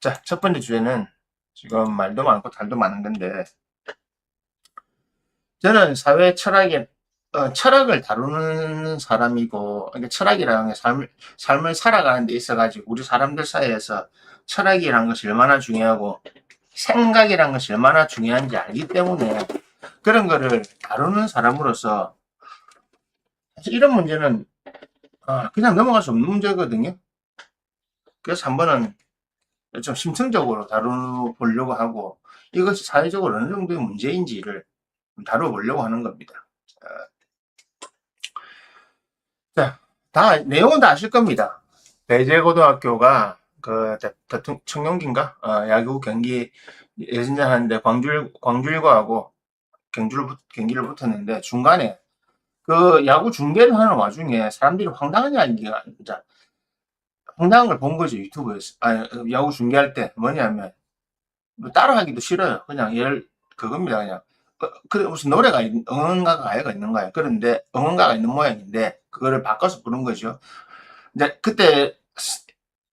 자, 첫 번째 주제는 지금 말도 많고 달도 많은 건데, 저는 사회 철학을 다루는 사람이고, 그러니까 철학이라는 게 삶을 살아가는 데 있어가지고, 우리 사람들 사이에서 철학이라는 것이 얼마나 중요하고, 생각이라는 것이 얼마나 중요한지 알기 때문에, 그런 거를 다루는 사람으로서, 사실 이런 문제는, 그냥 넘어갈 수 없는 문제거든요. 그래서 한번은 좀 심층적으로 다뤄보려고 하고, 이것이 사회적으로 어느 정도의 문제인지를 다뤄보려고 하는 겁니다. 자, 내용은 다 아실 겁니다. 배재고등학교가 청룡기인가? 야구 경기 예선전 하는데 광주일고하고 경기를 붙었는데 중간에 그 야구 중계를 하는 와중에 사람들이 황당한 이야기가, 진짜 황당한 걸 본 거죠, 유튜브에서. 야구 중계할 때 뭐냐면, 뭐 따라하기도 싫어요. 그냥 그겁니다, 그냥. 무슨 응원가가 있는 거예요. 그런데, 응원가가 있는 모양인데, 그거를 바꿔서 부른 거죠. 근데 그때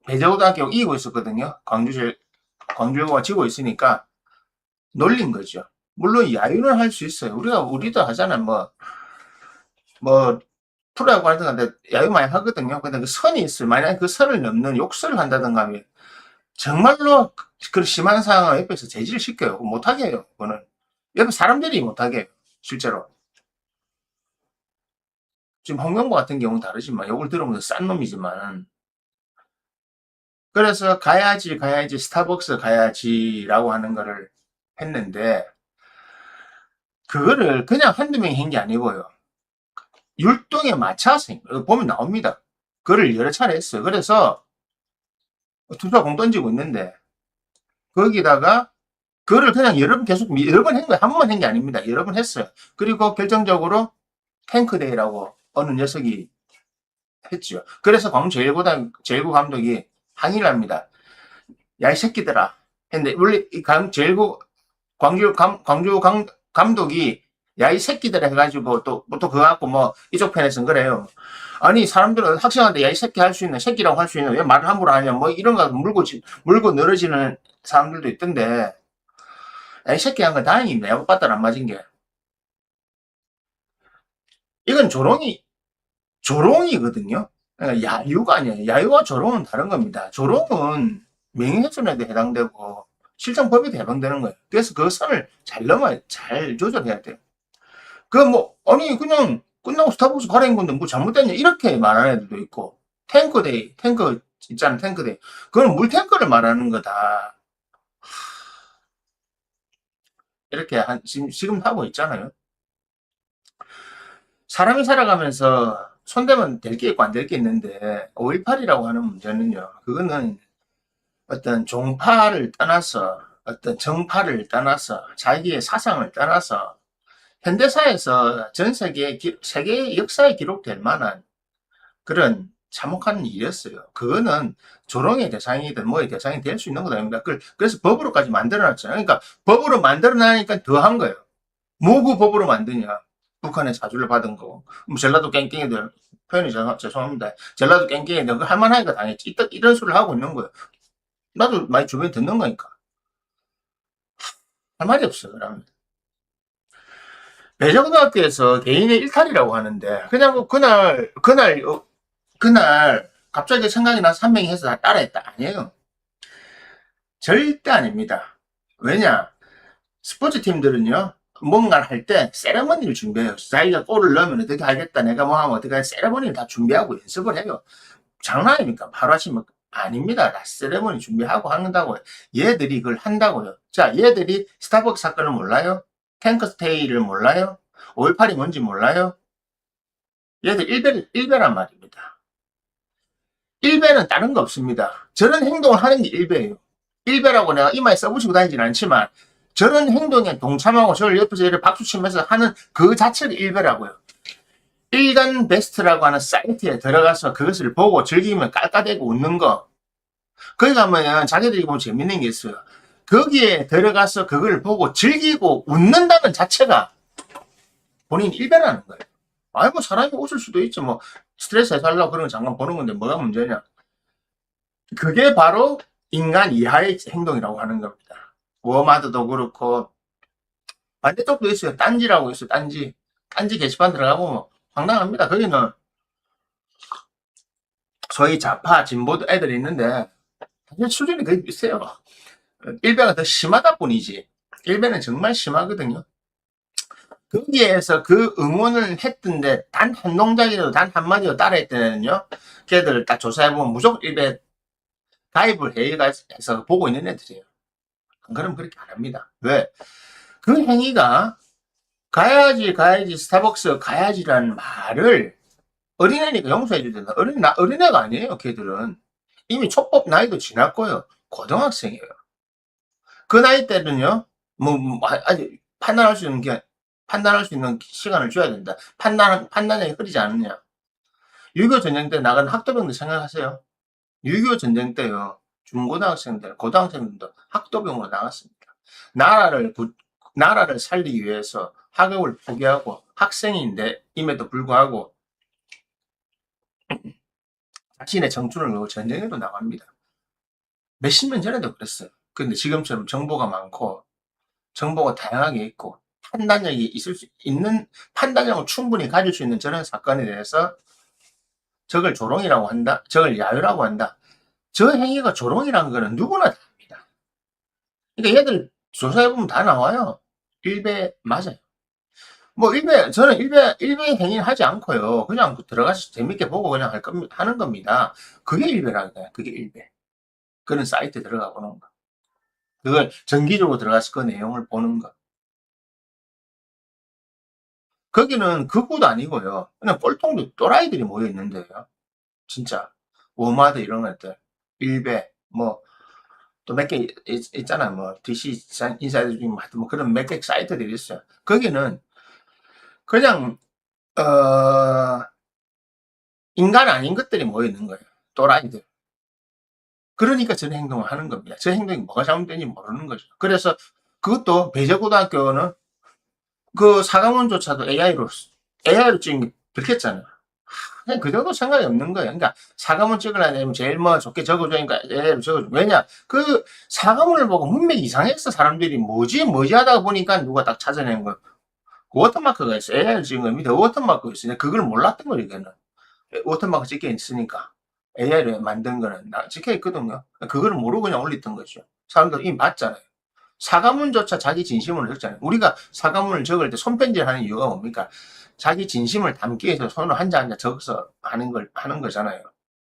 배재고등학교가 이기고 있었거든요. 광주일고가 지고 있으니까 놀린 거죠. 물론 야유는 할 수 있어요. 우리도 하잖아요. 뭐, 프로야구 하든가 야유 많이 하거든요. 근데 그 선이 있어요. 만약에 그 선을 넘는 욕설을 한다든가 하면 정말로 그런 심한 상황을 옆에서 제지를 시켜요. 못하게 해요. 그거는. 옆에 사람들이 못하게 해요. 실제로. 지금 홍명보 같은 경우는 다르지만, 욕을 들으면 싼 놈이지만, 그래서 가야지, 스타벅스 가야지라고 하는 거를 했는데, 그거를 그냥 한두 명이 한 게 아니고요. 율동에 맞춰서 보면 나옵니다. 그거를 여러 차례 했어요. 그래서 투수가 공 던지고 있는데, 거기다가 그거를 그냥 여러 번 한 거예요. 한 번 한 게 아닙니다. 여러 번 했어요. 그리고 결정적으로 탱크데이라고 어느 녀석이 했죠. 그래서 제일고 감독이 항의를 합니다. 야, 이 새끼들아. 했는데, 원래 광주 감독이 야, 이 새끼들아 해가지고 또 그거 갖고 이쪽 편에서는 그래요. 아니, 사람들은 학생한테 야, 이 새끼 할 수 있는, 새끼라고 할 수 있는, 왜 말을 함부로 하냐, 이런 거 물고 늘어지는 사람들도 있던데, 야, 이 새끼 한 건 다행입니다. 야구 빠따를 안 맞은 게. 이건 조롱이거든요. 그러니까 야유가 아니에요. 야유와 조롱은 다른 겁니다. 조롱은 명예훼손에도 해당되고 실정법에도 해당되는 거예요. 그래서 그 선을 잘 조절해야 돼요. 아니, 그냥 끝나고 스타벅스 가라는 건데 뭐 잘못됐냐? 이렇게 말하는 애들도 있고, 탱크 있잖아, 탱크데이. 그건 물탱크를 말하는 거다. 이렇게 지금 하고 있잖아요. 사람이 살아가면서 손대면 될 게 있고 안 될 게 있는데, 5.18이라고 하는 문제는요, 그거는 어떤 종파를 떠나서, 어떤 정파를 떠나서, 자기의 사상을 떠나서, 현대사에서 전 세계 역사에 기록될 만한 그런 참혹한 일이었어요. 그거는 조롱의 대상이든 뭐의 대상이 될 수 있는 것 아닙니까? 그래서 법으로까지 만들어놨잖아요. 그러니까 법으로 만들어놔니까 더 한 거예요. 뭐고 법으로 만드냐? 북한의 사주를 받은 거. 전라도 깽깽이들, 표현이 죄송합니다. 전라도 깽깽이들, 할만하니까 당했지. 이런 소리를 하고 있는 거예요. 나도 많이 주변에 듣는 거니까. 할 말이 없어, 그러면. 배정고등학교에서 개인의 일탈이라고 하는데, 그냥 그날, 갑자기 생각이 나서 한 명이 해서 다 따라했다. 아니에요. 절대 아닙니다. 왜냐? 스포츠 팀들은요, 뭔가를 할 때 세레머니를 준비해요. 자기가 골을 넣으면 어떻게 하겠다, 내가 뭐 하면 어떻게 하겠다, 세레머니를 다 준비하고 연습을 해요. 장난 아닙니까? 바로 하시면 아닙니다. 다 세레머니 준비하고 한다고요. 얘들이 그걸 한다고요. 자, 얘들이 스타벅스 사건을 몰라요? 탱크스테이를 몰라요? 5.18이 뭔지 몰라요? 얘들 일배란 말입니다. 일배는 다른 거 없습니다. 저런 행동을 하는 게 일배예요. 일배라고 내가 이마에 써붙이고 다니진 않지만 저런 행동에 동참하고 저를 옆에서 이렇게 박수치면서 하는 그 자체가 일배라고요. 일간 베스트라고 하는 사이트에 들어가서 그것을 보고 즐기면 깔깔대고 웃는 거. 거기 가면 자기들이 보면 재밌는 게 있어요. 거기에 들어가서 그걸 보고 즐기고 웃는다는 자체가 본인 일배라는 거예요. 아이고, 사람이 웃을 수도 있지. 스트레스 해소하려고 그런 거 잠깐 보는 건데 뭐가 문제냐. 그게 바로 인간 이하의 행동이라고 하는 겁니다. 워마드도 그렇고 반대쪽도 있어요. 딴지라고 있어요. 딴지 게시판 들어가보면 황당합니다. 거기는 소위 좌파 진보 애들이 있는데 사실 수준이 거의 비슷해요. 일베가 더 심하다 뿐이지 일베는 정말 심하거든요. 거기에서 그 응원을 했던데 단 한 동작이라도 단 한마디도 따라했던 애는요, 걔들 딱 조사해보면 무조건 일베 가입을 해서 보고 있는 애들이에요. 안 그러면 그렇게 안 합니다. 왜? 그 행위가 가야지 스타벅스 가야지라는 말을 어린애니까 용서해줘야 된다. 어린애가 아니에요. 걔들은 이미 촉법 나이도 지났고요. 고등학생이에요. 그 나이 때는요, 아직 판단할 수 있는 시간을 줘야 된다. 판단력이 흐리지 않느냐. 6.25 전쟁 때 나간 학도병들 생각하세요. 6.25 전쟁 때요, 중고등학생들, 고등학생들도 학도병으로 나갔습니다. 나라를 살리기 위해서 학업을 포기하고 학생인데, 임에도 불구하고 자신의 청춘을 놓고 전쟁에도 나갑니다. 몇십 년 전에도 그랬어요. 근데 지금처럼 정보가 많고, 정보가 다양하게 있고, 판단력이 있을 수 있는, 판단력을 충분히 가질 수 있는 저런 사건에 대해서 저걸 조롱이라고 한다, 저걸 야유라고 한다. 저 행위가 조롱이라는 거는 누구나 다 합니다. 그러니까 얘들 조사해보면 다 나와요. 일베 맞아요. 저는 일베 행위는 하지 않고요. 그냥 들어가서 재밌게 보고 그냥 하는 겁니다. 그게 일베라는 거야. 그게 일베. 그런 사이트 들어가 보는 거. 그걸 정기적으로 들어가서 그 내용을 보는 거. 거기는 극우도 아니고요. 그냥 꼴통도 또라이들이 모여 있는데요. 진짜. 워마드 이런 것들. 일베, 또 몇 개 있잖아. DC 인사이드 중에 뭐 그런 몇 개 사이트들이 있어요. 거기는 그냥, 인간 아닌 것들이 모여 있는 거예요. 또라이들. 그러니까 저런 행동을 하는 겁니다. 저 행동이 뭐가 잘못된지 모르는 거죠. 그래서 그것도 배재고등학교는 그 사과문조차도 AI로 찍은 게 들켰잖아요. 그냥 그 정도 생각이 없는 거예요. 그러니까 사과문 찍으려면 제일 좋게 적어주니까 AI로 적어줘. 왜냐? 그 사과문을 보고 문맥이 이상했어. 사람들이 뭐지 하다가 보니까 누가 딱 찾아낸 거예요. 그 워터마크가 있어. AI로 찍은 거 밑에 워터마크가 있어. 그걸 몰랐던 거예요, 이거는. 워터마크 찍혀 있으니까. AI로 만든 거는 찍혀 있거든요. 그거를 모르고 그냥 올렸던 거죠. 사람들 이미 봤잖아요. 사과문조차 자기 진심을 적잖아요. 우리가 사과문을 적을 때 손편지를 하는 이유가 뭡니까? 자기 진심을 담기 위해서 손을 한자 적어서 하는 거잖아요.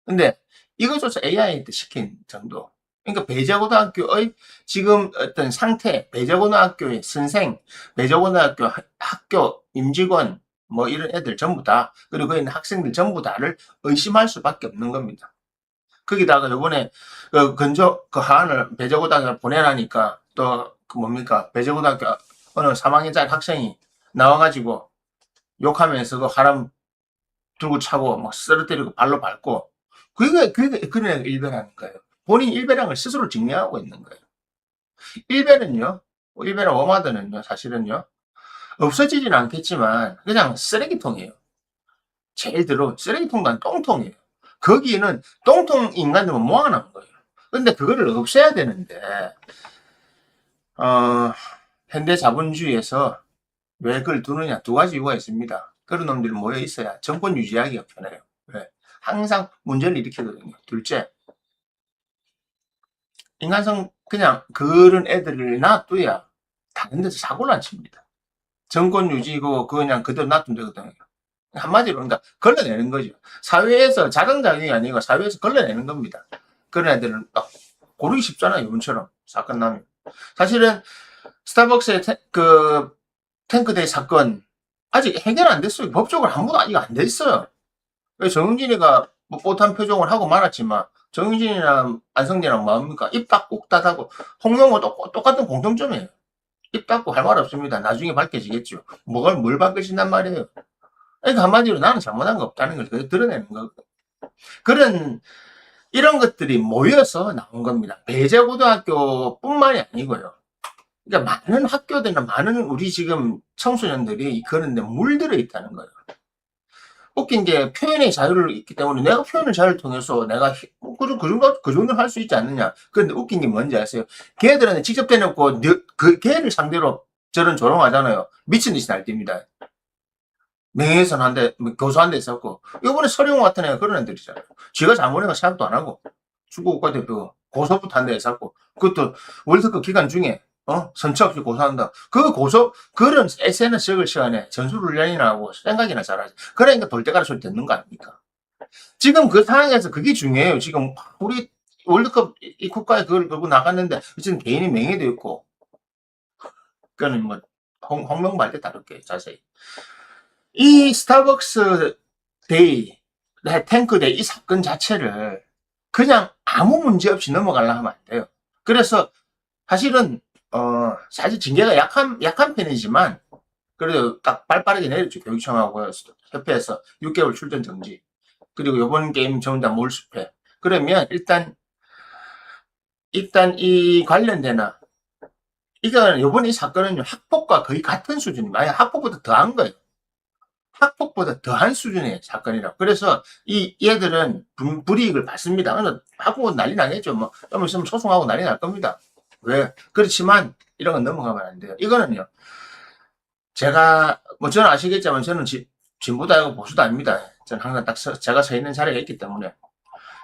근데 이것조차 AI한테 시킨 정도. 그러니까 배재고등학교의 지금 어떤 상태, 배재고등학교의 선생, 배재고등학교 학교 임직원, 이런 애들 전부 다, 그리고 거기 있는 학생들 전부 다를 의심할 수밖에 없는 겁니다. 거기다가 요번에 그 하안을 배재고등학교 보내라니까 또 배재고등학교 어느 3학년짜리 학생이 나와가지고 욕하면서 그 하람 들고 차고 막 쓰러뜨리고 발로 밟고 그게 그런 일배라는 거예요. 본인 일배라는 걸 스스로 증명하고 있는 거예요. 일배나 워마드는요, 사실은요, 없어지지는 않겠지만 그냥 쓰레기통이에요. 제일 쓰레기통도 아니고 똥통이에요. 거기는 똥통 인간들만 모아놓은 거예요. 근데 그거를 없애야 되는데, 현대 자본주의에서 왜 그걸 두느냐? 두 가지 이유가 있습니다. 그런 놈들이 모여 있어야 정권 유지하기가 편해요. 왜? 항상 문제를 일으키거든요. 둘째, 인간성, 그냥 그런 애들을 놔둬야 다른 데서 사고를 안 칩니다. 정권 유지고 그냥 그대로 놔두면 되거든요. 한마디로 그러니까 걸러내는 거죠. 사회에서 자정작용이 아니고 사회에서 걸러내는 겁니다. 그런 애들은 딱 고르기 쉽잖아요. 이번처럼 사건 나면. 사실은 스타벅스의 탱크데이 사건 아직 해결 안 됐어요. 법적으로 아무도 아직 안 됐어요. 정영진이가 뻣뻣한 표정을 하고 말았지만 정영진이나 안성재랑 뭐합니까? 입 닫고 욱닫하고 홍영호 똑같은 공통점이에요. 입 닫고 할 말 없습니다. 나중에 밝혀지겠죠. 뭘 밝혀진단 말이에요. 그러니까 한마디로 나는 잘못한 거 없다는 걸 드러내는 거거든요. 이런 것들이 모여서 나온 겁니다. 배재고등학교뿐만이 아니고요. 그러니까 많은 학교들이나 많은 우리 지금 청소년들이 그런데 물들어 있다는 거예요. 웃긴 게 표현의 자유를 있기 때문에 내가 표현의 자유를 통해서 내가 그 정도는 할 수 있지 않느냐. 그런데 웃긴 게 뭔지 아세요? 걔들은 직접 대놓고 그 걔를 상대로 저런 조롱하잖아요. 미친 듯이 날뛰니다. 명예훼손 한 대, 교수 한 대 있었고, 이번에 서령호 같은 애가 그런 애들이잖아요. 지가 잘못해가 생각도 안 하고, 축구 국가대표 고소부터 한 대 있었고, 그것도 월드컵 기간 중에, 선처 없이 고소한다. 그런 SNS 적을 시간에 전술훈련이나 하고 생각이나 잘하지. 그러니까 돌대가리 소리 듣는 거 아닙니까? 지금 그 상황에서 그게 중요해요. 지금 우리 월드컵 이 국가에 그걸 걸고 나갔는데, 지금 개인의 명예도 있고, 그거는 뭐, 홍명보할 때 다룰게요, 자세히. 이 스타벅스 데이, 탱크데이 이 사건 자체를 그냥 아무 문제 없이 넘어가려 하면 안 돼요. 그래서 사실은 사실 징계가 약한 편이지만 그래도 딱 발빠르게 내렸죠. 교육청하고 협회에서 6개월 출전 정지. 그리고 이번 게임 전부 다 몰수패. 그러면 일단 이 관련되나 이건 이번 이 사건은요 학폭과 거의 같은 수준입니다. 아니 학폭보다 더한 거예요. 학폭보다 더한 수준의 사건이라. 그래서 이 얘들은 불이익을 받습니다. 학폭은 난리 나겠죠. 뭐 좀 있으면 소송하고 난리 날 겁니다. 왜? 그렇지만 이런 건 넘어가면 안 돼요. 이거는요. 제가 뭐 저는 아시겠지만 저는 진보도 아니고 보수도 아닙니다. 저는 항상 딱 제가 서 있는 자리가 있기 때문에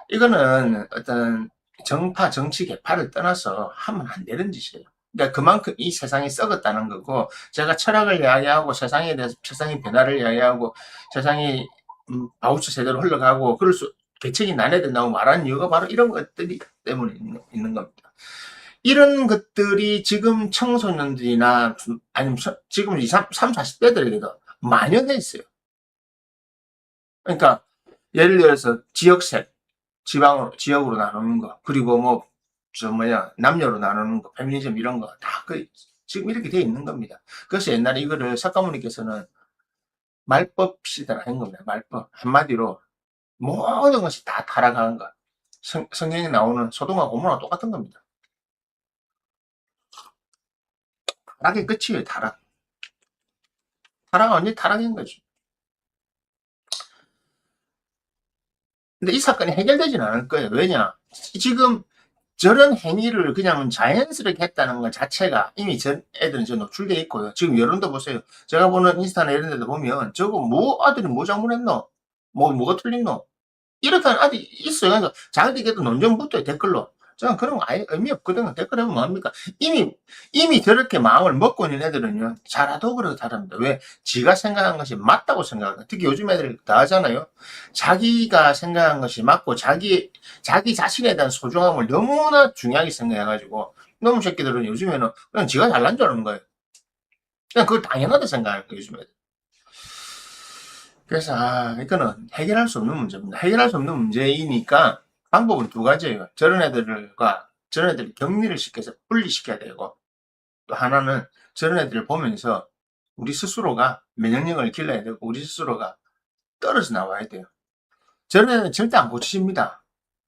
이거는 어떤 정파 정치 계파를 떠나서 하면 안 되는 짓이에요. 그러니까 그만큼 이 세상이 썩었다는 거고 제가 철학을 이야기하고 세상에 대해서 세상의 변화를 이야기하고 세상이 바우처 세대로 흘러가고 그럴 수 개척이 나눠야 된다고 말하는 이유가 바로 이런 것들이 때문에 있는 겁니다. 이런 것들이 지금 청소년들이나 아니면 지금 3, 40대들에게도 만연해 있어요. 그러니까 예를 들어서 지역색, 지역으로 나누는 거, 그리고 뭐, 남녀로 나누는 거, 페미니즘 이런 거, 다 지금 이렇게 돼 있는 겁니다. 그래서 옛날에 이거를 석가모니께서는 말법 시대라 한 겁니다. 말법. 한마디로, 모든 것이 다 타락하는 거. 성경에 나오는 소돔과 고모라 똑같은 겁니다. 타락의 끝이에요, 타락. 타락은 언제 타락인 거지. 근데 이 사건이 해결되진 않을 거예요. 왜냐? 지금 저런 행위를 그냥 자연스럽게 했다는 것 자체가 이미 애들은 노출돼 있고요. 지금 여론도 보세요. 제가 보는 인스타나 이런 데도 보면 저거 아들이 뭐 잘못했노? 뭐가 틀린노? 이렇게 하는 아들이 있어요. 그러니까 자기들끼리도 논쟁 붙어요. 댓글로. 저는 그런 거 아예 의미 없거든요. 댓글 하면 뭐합니까? 이미 저렇게 마음을 먹고 있는 애들은요. 잘하도 그러고 잘합니다. 왜? 지가 생각한 것이 맞다고 생각해요. 특히 요즘 애들 다 하잖아요. 자기가 생각한 것이 맞고 자기 자신에 대한 소중함을 너무나 중요하게 생각해가지고 너무 새끼들은 요즘에는 그냥 지가 잘난 줄 아는 거예요. 그냥 그걸 당연하다 생각해요. 요즘 애들. 그래서 이거는 해결할 수 없는 문제입니다. 해결할 수 없는 문제이니까 방법은 두 가지예요. 저런 애들을 격리를 시켜서 분리시켜야 되고 또 하나는 저런 애들을 보면서 우리 스스로가 면역력을 길러야 되고 우리 스스로가 떨어져 나와야 돼요. 저런 애들은 절대 안 고쳐집니다.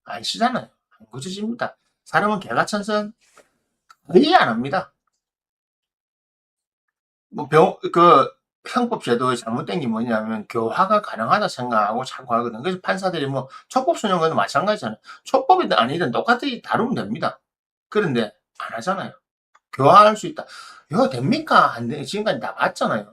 아시잖아요. 안 고쳐집니다. 사람은 개가천선 거의 안 합니다. 뭐 형법 제도의 잘못된 게 뭐냐면 교화가 가능하다 생각하고 자꾸 하거든. 그래서 판사들이 뭐 촉법 소년과도 마찬가지잖아요. 촉법이든 아니든 똑같이 다루면 됩니다. 그런데 안 하잖아요. 교화할 수 있다. 교화 됩니까? 안 돼. 지금까지 다 봤잖아요.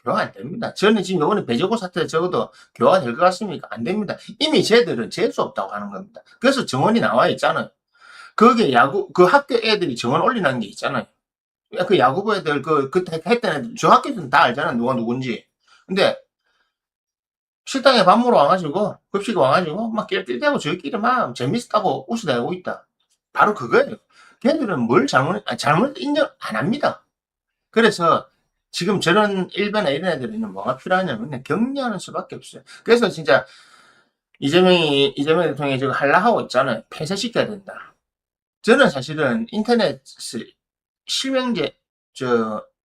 교화 안 됩니다. 저는 지금 이번에 배제고 사태 적어도 교화 될 것 같습니까? 안 됩니다. 이미 쟤들은 재수 없다고 하는 겁니다. 그래서 정원이 나와 있잖아요. 거기에 그 학교 애들이 정원 올리는 게 있잖아요. 그 야구부 애들 그때 했던 애들 저 학교에서는 다 알잖아 누가 누군지. 근데 식당에 밥 먹으러 와가지고 급식 와가지고 막 낄낄대고 저희끼리 막 재밌다고 웃어대고 있다. 바로 그거예요. 걔들은 뭘 잘못 인정 안 합니다. 그래서 지금 저런 일반에 이런 애들은 뭐가 필요하냐면 격려하는 수밖에 없어요. 그래서 진짜 이재명 대통령이 지금 하려 하고 있잖아요. 폐쇄시켜야 된다. 저는 사실은 인터넷을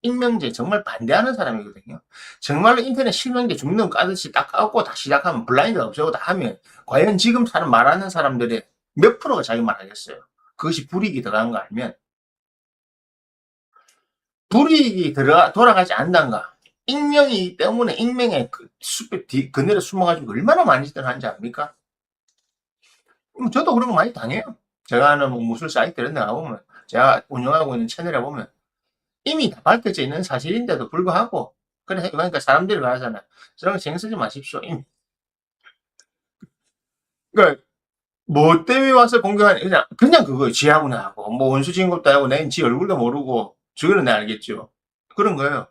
익명제 정말 반대하는 사람이거든요. 정말로 인터넷 실명제 죽는 까듯이 딱 까고 다 시작하면 블라인드 없애고 다 하면 과연 지금 말하는 사람들의 몇 프로가 자기 말 하겠어요. 그것이 불이익이 들어간 거 알면 불이익이 돌아가지 않는가. 익명이기 때문에 익명의 그 숲에 그늘에 숨어가지고 얼마나 많이 짓을 하는지 압니까? 저도 그런 거 많이 당해요. 제가 하는 뭐 무술 사이트 이런 데 가보면, 제가 운영하고 있는 채널에 보면, 이미 다 밝혀져 있는 사실인데도 불구하고, 그러니까 사람들이 말하잖아요. 저런 거 신경 쓰지 마십시오. 이미. 그러니까, 뭐 때문에 와서 공격하냐, 그냥 그거예요. 지하고 나하고. 뭐 원수 지은 것도 아니고, 내 지 얼굴도 모르고, 저거는 내 알겠죠. 그런 거예요.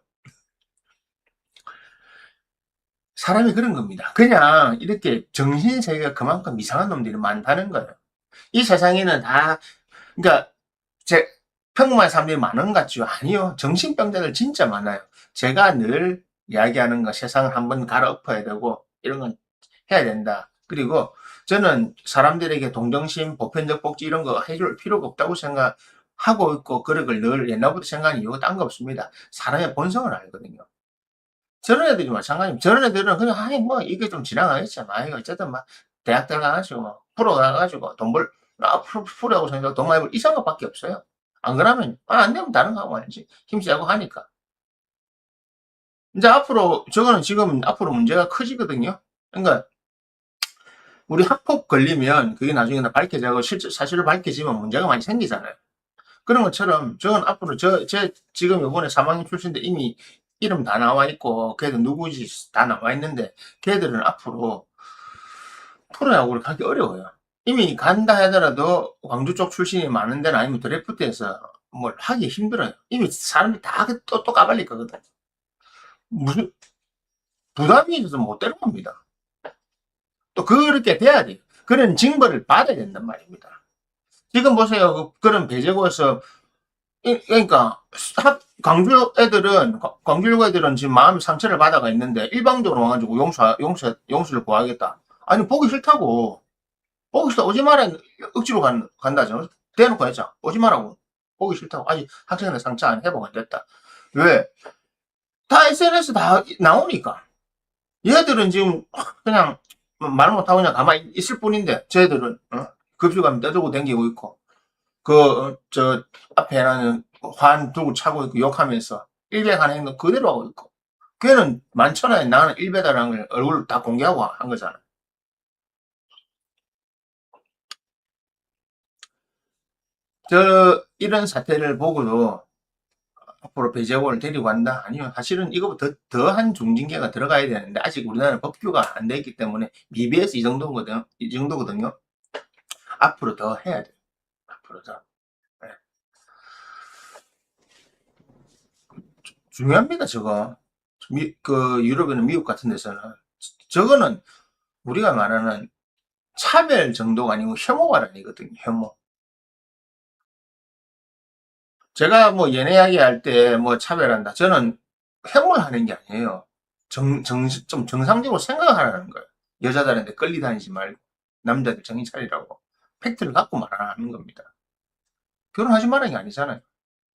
사람이 그런 겁니다. 그냥 이렇게 정신세계가 그만큼 이상한 놈들이 많다는 거예요. 이 세상에는 다, 그러니까, 제, 평범한 사람들이 많은 것 같죠? 아니요. 정신병자들 진짜 많아요. 제가 늘 이야기하는 거 세상을 한번 갈아엎어야 되고, 이런 건 해야 된다. 그리고 저는 사람들에게 동정심, 보편적 복지 이런 거 해줄 필요가 없다고 생각하고 있고, 그런 걸 늘 옛날부터 생각하는 이유가 딴 거 없습니다. 사람의 본성을 알거든요. 저런 애들이 마찬가지입니다. 저런 애들은 그냥, 아니, 뭐, 이게 좀 지나가겠지. 아, 이거 어쨌든 막, 대학 들어가가지고, 막, 프로 가가지고, 프로하고 생각 돈 많이 벌, 이 생각밖에 없어요. 안 그러면, 안 되면 다른 거 하고 말지. 힘쓰고 하니까. 이제 앞으로, 저거는 지금 앞으로 문제가 커지거든요. 그러니까, 우리 학폭 걸리면, 그게 나중에 밝혀지고, 실제 사실로 밝혀지면 문제가 많이 생기잖아요. 그런 것처럼, 저건 앞으로, 지금 요번에 3학년 출신인데 이미 이름 다 나와 있고, 걔들 누구지 다 나와 있는데, 걔들은 앞으로 프로야구를 가기 어려워요. 이미 간다 하더라도 광주 쪽 출신이 많은 데는 아니면 드래프트에서 뭘 하기 힘들어요. 이미 사람이 다 또 까발릴 거거든. 무슨 부담이 있어서 못 되는 겁니다. 또 그렇게 돼야 돼요. 그런 징벌을 받아야 된단 말입니다. 지금 보세요. 그런 배제고에서 그러니까 광주 애들은 지금 마음 상처를 받아가 있는데 일방적으로 와가지고 용서를 구하겠다. 아니 보기 싫다고. 보기 싫다. 오지 마라. 억지로 간다죠. 대놓고 했죠. 오지 마라고. 보기 싫다고. 아직 학생들 상처 안 회복 안 됐다. 왜? 다 SNS 다 나오니까. 얘들은 지금 그냥 말 못하고 그냥 가만히 있을 뿐인데, 쟤들은, 급식감 떠들고 댕기고 있고, 저, 앞에 나는 환 두고 차고 있고 욕하면서 일배하는 행동 그대로 하고 있고. 걔는 많잖아요. 나는 일배다라는 걸 얼굴 다 공개하고 한 거잖아. 이런 사태를 보고도 앞으로 배제원을 데리고 간다? 아니요. 사실은 이거보다 더한 중징계가 들어가야 되는데, 아직 우리나라는 법규가 안 돼 있기 때문에 미비해서 이 정도거든요. 앞으로 더 해야 돼요. 앞으로 더. 네. 중요합니다, 저거. 유럽이나 미국 같은 데서는. 저거는 우리가 말하는 차별 정도가 아니고 혐오 발언이거든요, 혐오. 제가 뭐 연애 이야기 할 때 뭐 차별한다. 저는 혐오를 하는 게 아니에요. 좀 정상적으로 생각하라는 거예요. 여자들한테 끌리다니지 말고, 남자들 정신 차리라고. 팩트를 갖고 말하는 겁니다. 결혼하지 말라는 게 아니잖아요.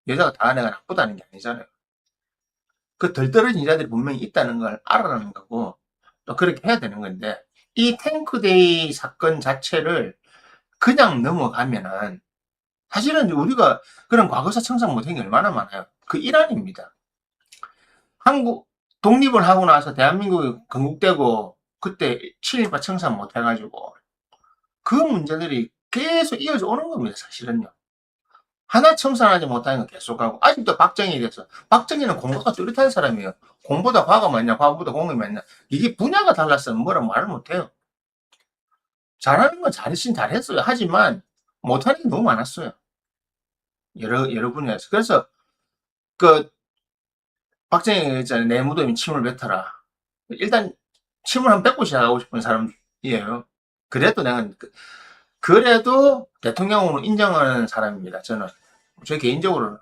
여자가 다 내가 나쁘다는 게 아니잖아요. 그 덜 떨어진 여자들이 분명히 있다는 걸 알아라는 거고, 또 그렇게 해야 되는 건데, 이 탱크데이 사건 자체를 그냥 넘어가면은, 사실은 우리가 그런 과거사 청산 못한 게 얼마나 많아요. 그 일환입니다. 한국 독립을 하고 나서 대한민국이 건국되고 그때 친일파 청산 못 해가지고 그 문제들이 계속 이어져 오는 겁니다. 사실은요. 하나 청산하지 못하는 건 계속하고 아직도 박정희에 대해서 박정희는 공부가 뚜렷한 사람이에요. 공보다 과가 맞냐 과보다 공이 맞냐 이게 분야가 달랐으면 뭐라 말을 못해요. 잘하는 건 잘했긴 잘했어요. 하지만 못하는 게 너무 많았어요. 여러 분야에서. 그래서 그 박정희가 있잖아요. 내 무덤에 침을 뱉어라. 일단 침을 한 뱉고 시작하고 싶은 사람이에요. 그래도 내가 그래도 대통령으로 인정하는 사람입니다. 저는 저 개인적으로는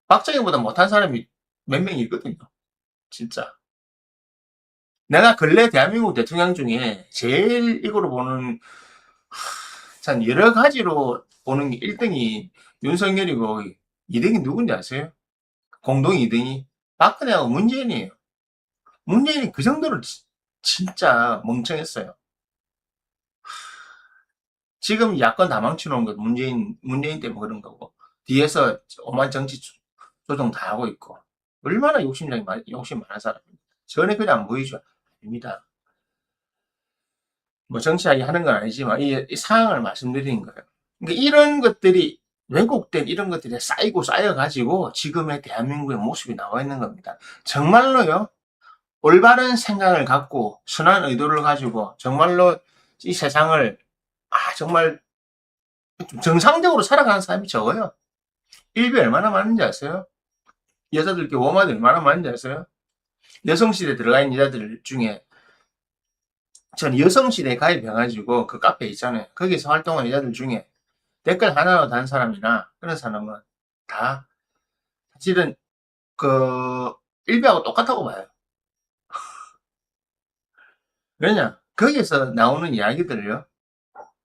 박정희보다 못한 사람이 몇 명 있거든요. 진짜. 내가 근래 대한민국 대통령 중에 제일 이거로 보는 참 여러 가지로 보는 게 1등이 윤석열이고 2등이 누군지 아세요? 공동 2등이 박근혜하고 문재인이에요. 문재인이 그 정도로 진짜 멍청했어요. 지금 야권 다 망쳐놓은 거 문재인 때문에 그런 거고 뒤에서 오만 정치 조정 다 하고 있고 얼마나 욕심 많은 사람입니다. 전에 그냥 안 보이죠? 아닙니다. 뭐 정치하게 하는 건 아니지만 이 상황을 말씀드리는 거예요. 그러니까 이런 것들이 왜곡된 이런 것들이 쌓이고 쌓여가지고 지금의 대한민국의 모습이 나와 있는 겁니다. 정말로요. 올바른 생각을 갖고 선한 의도를 가지고 정말로 이 세상을 정말 좀 정상적으로 살아가는 사람이 적어요. 일비 얼마나 많은지 아세요? 여자들께 워마드 얼마나 많은지 아세요? 여성시대 들어가 있는 여자들 중에 전 여성시대 가입해가지고 그 카페 있잖아요. 거기서 활동하는 여자들 중에 댓글 하나로 단 사람이나 그런 사람은 다 사실은 그 일비하고 똑같다고 봐요. 왜냐? 거기서 나오는 이야기들을요.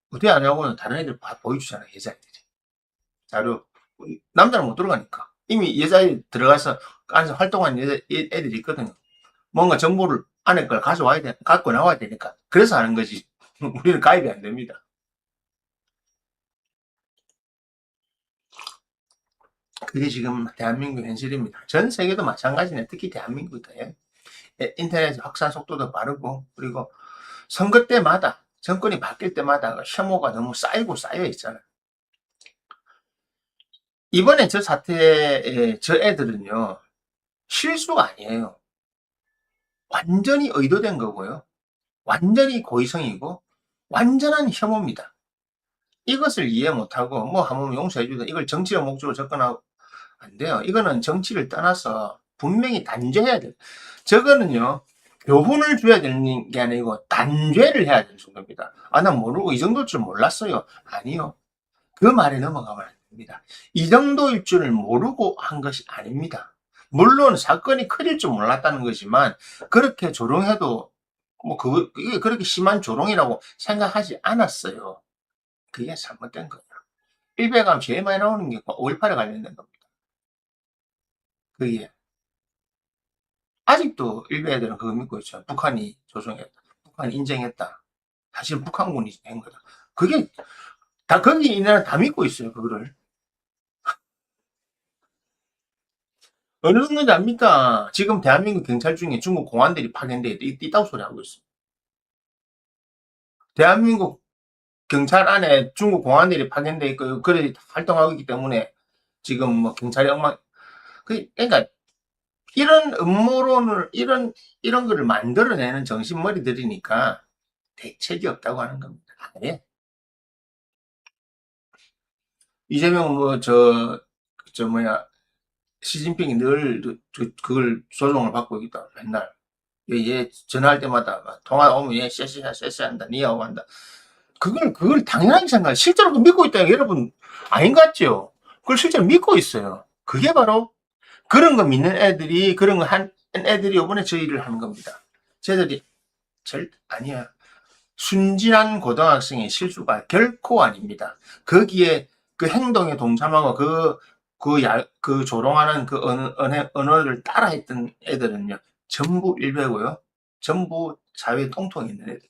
어떻게 하냐고는 다른 애들 다 보여주잖아요. 여자애들이. 자료. 남자는 못 들어가니까. 이미 여자애 들어가서 안에서 활동하는 애들이 있거든요. 뭔가 정보를 안에 걸 갖고 나와야 되니까. 그래서 하는 거지. 우리는 가입이 안 됩니다. 그게 지금 대한민국 현실입니다. 전 세계도 마찬가지네. 특히 대한민국도. 인터넷 확산 속도도 빠르고, 그리고 선거 때마다, 정권이 바뀔 때마다 혐오가 너무 쌓이고 쌓여 있잖아요. 이번에 저 사태에 저 애들은요, 실수가 아니에요. 완전히 의도된 거고요. 완전히 고의성이고, 완전한 혐오입니다. 이것을 이해 못하고, 뭐, 한번 용서해주든, 이걸 정치적 목적으로 접근하고, 안 돼요. 이거는 정치를 떠나서 분명히 단죄해야 돼요. 저거는요, 교훈을 줘야 되는 게 아니고, 단죄를 해야 되는 정도입니다. 난 모르고 이 정도일 줄 몰랐어요. 아니요. 그 말에 넘어가면 안 됩니다. 이 정도일 줄을 모르고 한 것이 아닙니다. 물론 사건이 커질 줄 몰랐다는 거지만 그렇게 조롱해도 그게 그렇게 심한 조롱이라고 생각하지 않았어요. 그게 잘못된 거예요. 일베감 제일 많이 나오는 게 5.18에 관련된 겁니다. 그게 아직도 일베 애들은 그거 믿고 있죠. 북한이 조종했다. 북한이 인정했다. 사실 북한군이 한 거다. 그게 다 거기 있는 애는 다 믿고 있어요. 그거를. 어느 정도인지 압니까? 지금 대한민국 경찰 중에 중국 공안들이 파견돼 있다고 소리 하고 있어. 대한민국 경찰 안에 중국 공안들이 파견돼 있고 그래 활동하고 있기 때문에 지금 뭐 경찰이 그러니까 이런 음모론을 이런 거를 만들어내는 정신머리들이니까 대책이 없다고 하는 겁니다. 예. 이재명 저 뭐야 시진핑이 늘 그걸 조종을 받고 있다 맨날. 얘 전화할 때마다 막 통화 오면 얘 쎄쎄한다, 니하고 한다. 그걸 당연하게 생각해. 실제로 믿고 있다는 게 여러분 아닌 것 같죠? 그걸 실제로 믿고 있어요. 그게 바로 그런 거 믿는 애들이, 그런 거 한 애들이 이번에 저희를 하는 겁니다. 쟤들이 아니야. 순진한 고등학생의 실수가 결코 아닙니다. 거기에 그 행동에 동참하고 그 조롱하는 그 언어를 따라했던 애들은요, 전부 일베고요. 전부 사회에 통통이 있는 애들.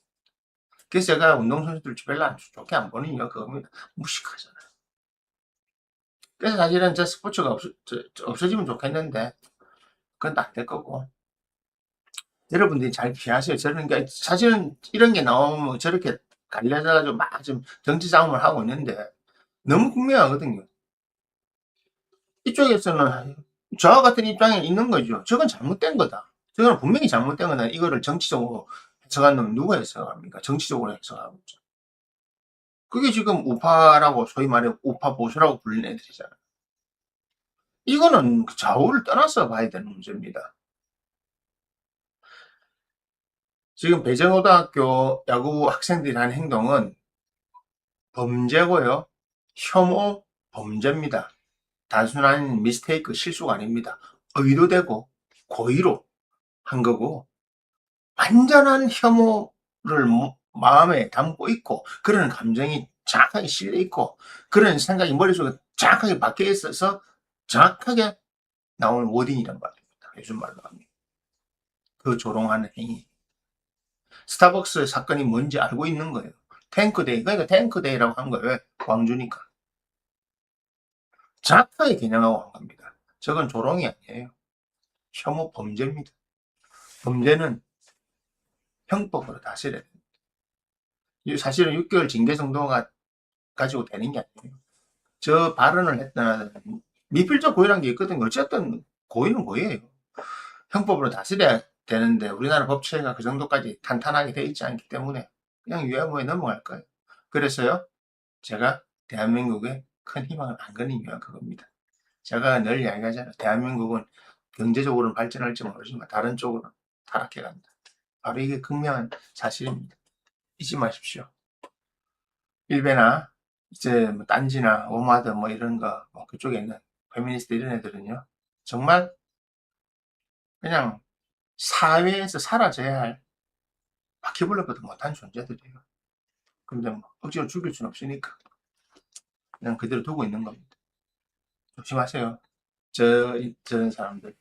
그래서 제가 운동선수들 별로 좋게 안 보는 이유가 그겁니다. 무식하잖아요. 그래서 사실은 저 스포츠가 없어지면 좋겠는데, 그건 안 될 거고. 여러분들이 잘 피하세요. 저런 게, 사실은 이런 게 나오면 저렇게 갈려져가지고 막 좀 정치 싸움을 하고 있는데, 너무 분명하거든요. 이쪽에서는 저와 같은 입장에 있는 거죠. 저건 잘못된 거다. 저건 분명히 잘못된 거다. 이거를 정치적으로 해석한 놈 누가 해석합니까? 정치적으로 해석하고 있죠. 그게 지금 우파라고 소위 말해 우파 보수라고 불리는 애들이잖아요. 이거는 좌우를 떠나서 봐야 되는 문제입니다. 지금 배정고등학교 야구 학생들이 한 행동은 범죄고요. 혐오 범죄입니다. 단순한 미스테이크 실수가 아닙니다. 의도되고 고의로 한 거고 완전한 혐오를 마음에 담고 있고 그런 감정이 정확하게 실려 있고 그런 생각이 머릿속에 정확하게 박혀 있어서 정확하게 나오는 워딩이란 말입니다. 요즘 말로 하면. 그 조롱하는 행위. 스타벅스 사건이 뭔지 알고 있는 거예요. 탱크데이. 그러니까 탱크데이라고 한 거예요. 광주니까. 정확하게 겨냥하고 한 겁니다. 저건 조롱이 아니에요. 혐오 범죄입니다. 범죄는 형법으로 다스려야 됩니다. 사실은 6개월 징계 정도가 가지고 되는 게 아니에요. 저 발언을 했다 미필적 고의란 게 있거든요. 어쨌든 고의는 고의예요. 형법으로 다스려야 되는데 우리나라 법체가 그 정도까지 탄탄하게 돼 있지 않기 때문에 그냥 유야무에 넘어갈 거예요. 그래서요, 제가 대한민국에 큰 희망을 안 거는 이유가 그겁니다. 제가 늘 이야기하잖아요. 대한민국은 경제적으로는 발전할지 모르지만 다른 쪽으로는 타락해 간다. 바로 이게 극명한 사실입니다. 잊지 마십시오. 일베나 이제 뭐 딴지나 오마드 뭐 이런 거, 뭐 그쪽에 있는 페미니스트 이런 애들은요, 정말 그냥 사회에서 사라져야 할 바퀴벌레보다 못한 존재들이에요. 근데 뭐 억지로 죽일 수는 없으니까 그냥 그대로 두고 있는 겁니다. 조심하세요. 저런 사람들.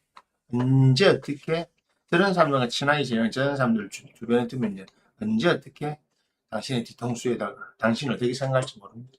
언제 어떻게 저런 사람들과 친하게 지내는 저런 사람들 주변에 두면 언제 어떻게 당신의 뒤통수에다가 당신을 어떻게 생각할지 모릅니다.